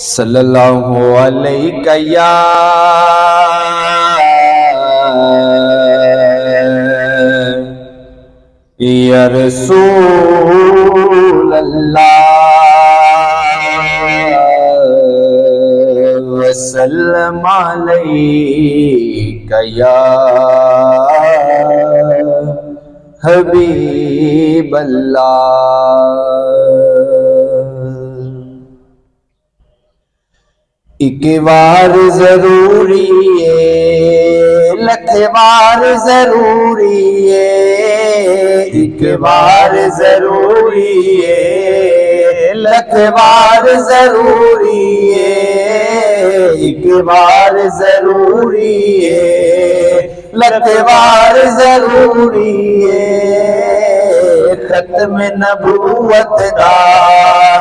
صلی اللہ علیہ یا رسول اللہ وسلم علیک یا حبیب اللہ۔ ایک بار ضروری ہے، لکھ بار ضروری ہے، ایک بار ضروری ہے، لکھ بار ضروری ہے، ایک بار ضروری ہے، لکھ بار ضروری ہے، ختم نبوت دا